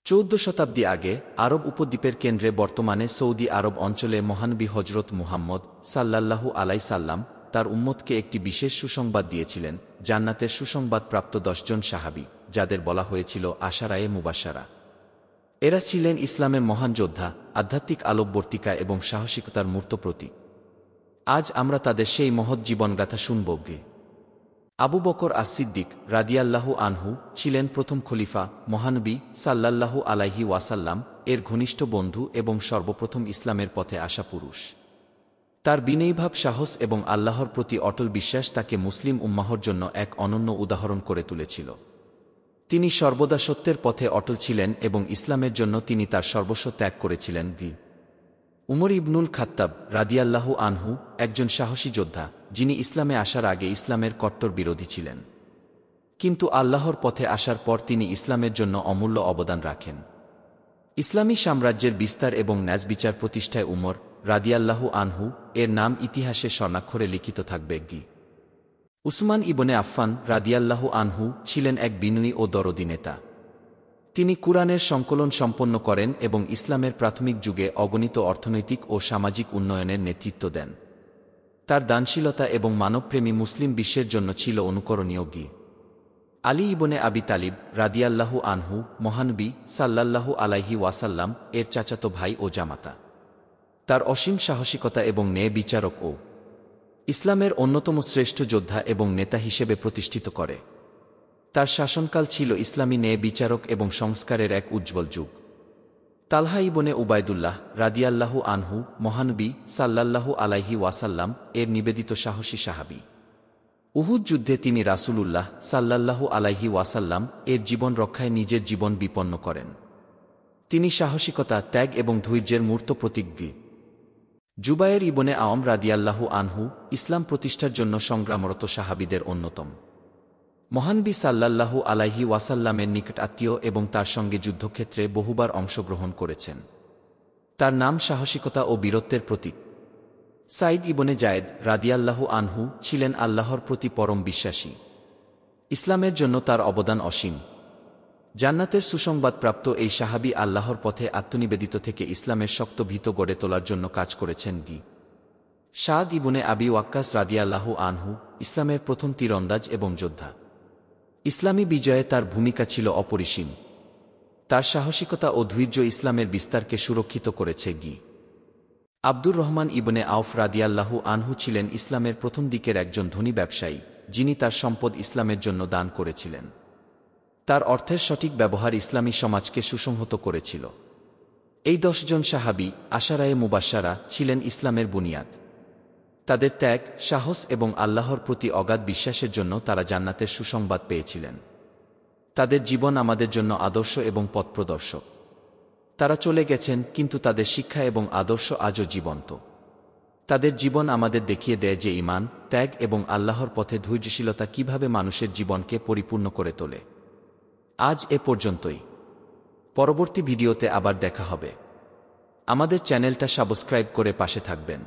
14 শতাব্দী আগে আরব উপদ্বীপের কেন্দ্রে বর্তমানে সৌদি আরব অঞ্চলে মহানবী হজরত মুহাম্মদ সাল্লাল্লাহু আলাই সাল্লাম তার উম্মতকে একটি বিশেষ সুসংবাদ দিয়েছিলেন, জান্নাতের সুসংবাদপ্রাপ্ত 10 জন সাহাবী, যাদের বলা হয়েছিল আশারায়ে মুবাশশারা। এরা ছিলেন ইসলামের মহান যোদ্ধা, আধ্যাত্মিক আলোকবর্তিকা এবং সাহসিকতার মূর্ত প্রতীক। আজ আমরা তাদের সেই মহৎ জীবনগাথা শুনব। আবু বকর আস-সিদ্দিক রাদিয়াল্লাহু আনহু ছিলেন প্রথম খলিফা, মহানবী সাল্লাল্লাহু আলাইহি ওয়াসাল্লাম এর ঘনিষ্ঠ বন্ধু এবং সর্বপ্রথম ইসলামের পথে আসা পুরুষ। তার বিনয়ীভাব, সাহস এবং আল্লাহর প্রতি অটল বিশ্বাস তাকে মুসলিম উম্মাহর জন্য এক অনন্য উদাহরণ করে তুলেছিল। তিনি সর্বদা সত্যের পথে অটল ছিলেন এবং ইসলামের জন্য তিনি তার সর্বস্ব ত্যাগ করেছিলেন। উমর ইবনুল খাত্তাব রাদিয়াল্লাহু আনহু একজন সাহসী যোদ্ধা, যিনি ইসলামে আসার আগে ইসলামের কট্টর বিরোধী ছিলেন, কিন্তু আল্লাহর পথে আসার পর তিনি ইসলামের জন্য অমূল্য অবদান রাখেন। ইসলামী সাম্রাজ্যের বিস্তার এবং ন্যায়বিচার প্রতিষ্ঠায় উমর রাদিয়াল্লাহু আনহু এর নাম ইতিহাসে স্বর্ণাক্ষরে লিখিত থাকবে। উসমান ইবনে আফফান রাদিয়াল্লাহু আনহু ছিলেন এক বিনয়ী ও দরদী নেতা। তিনি কুরআনের সংকলন সম্পন্ন করেন এবং ইসলামের প্রাথমিক যুগে অগণিত অর্থনৈতিক ও সামাজিক উন্নয়নের নেতৃত্ব দেন। তার দানশীলতা এবং মানবপ্রেমী মুসলিম বিশ্বের জন্য ছিল অনুকরণীয়। আলী ইবনে আবি তালিব রাদিয়াল্লাহু আনহু মহানবী সাল্লাল্লাহু আলাইহি ওয়াসাল্লাম এর চাচাতো ভাই ও জামাতা। তার অসীম সাহসিকতা এবং ন্যায় বিচারক ও ইসলামের অন্যতম শ্রেষ্ঠ যোদ্ধা এবং নেতা হিসেবে প্রতিষ্ঠিত করে। তার শাসনকাল ছিল ইসলামী ন্যায় বিচারক এবং সংস্কারের এক উজ্জ্বল যুগ। তালহা ইবনে উবাইদুল্লাহ রাদিয়াল্লাহু আনহু মহানবী সাল্লাল্লাহু আলাইহি ওয়াসাল্লাম এর নিবেদিত সাহসী সাহাবী। উহুদ যুদ্ধে তিনি রাসূলুল্লাহ সাল্লাল্লাহু আলাইহি ওয়াসাল্লাম এর জীবন রক্ষায় নিজের জীবন বিপন্ন করেন। তিনি সাহসিকতা, ত্যাগ এবং ধৈর্যের মূর্ত প্রতীক। জুবায়ের ইবনে আওয়াম রাদিয়াল্লাহু আনহু ইসলাম প্রতিষ্ঠার জন্য সংগ্রামরত সাহাবীদের অন্যতম। মহানবী সাল্লাল্লাহু আলাইহি ওয়াসাল্লামের নিকট আত্মীয় এবং তার সঙ্গে যুদ্ধক্ষেত্রে বহুবার অংশগ্রহণ করেছেন। তার নাম সাহসিকতা ও বীরত্বের প্রতীক। সাইদ ইবনে জায়েদ রাদিয়াল্লাহু আনহু ছিলেন আল্লাহর প্রতি পরম বিশ্বাসী। ইসলামের জন্য তার অবদান অসীম। জান্নাতের সুসংবাদপ্রাপ্ত এই সাহাবী আল্লাহর পথে আত্মনিবেদিত থেকে ইসলামের শক্ত ভিত গড়ে তোলার জন্য কাজ করেছেন। সাদ ইবনে আবি ওয়াক্কাস রাদিয়াল্লাহু আনহু ইসলামের প্রথম তীরন্দাজ এবং যোদ্ধা। ইসলামী বিজয়ে তার ভূমিকা ছিল অপরিসীম। তার সাহসিকতা ও ধৈর্য ইসলামের বিস্তারকে সুরক্ষিত করেছে। আব্দুর রহমান ইবনে আউফ রাদিয়াল্লাহু আনহু ছিলেন ইসলামের প্রথম দিকের একজন ধনী ব্যবসায়ী, যিনি তার সম্পদ ইসলামের জন্য দান করেছিলেন। তার অর্থের সঠিক ব্যবহার ইসলামী সমাজকে সুসংহত করেছিল। এই 10 জন সাহাবী আশারায়ে মুবাশশারা ছিলেন ইসলামের বুনিয়াদ। তাদের ত্যাগ, সাহস এবং আল্লাহর প্রতি অগাধ বিশ্বাসের জন্য তারা জান্নাতের সুসংবাদ পেয়েছিলেন। তাদের জীবন আমাদের জন্য আদর্শ এবং পথপ্রদর্শক। তারা চলে গেছেন, কিন্তু তাদের শিক্ষা এবং আদর্শ আজও জীবন্ত। তাদের জীবন আমাদের দেখিয়ে দেয় যে ঈমান, ত্যাগ এবং আল্লাহর পথে ধৈর্যশীলতা কিভাবে মানুষের জীবনকে পরিপূর্ণ করে তোলে। আজ এ পর্যন্তই। পরবর্তী ভিডিওতে আবার দেখা হবে। আমাদের চ্যানেলটা সাবস্ক্রাইব করে পাশে থাকবেন।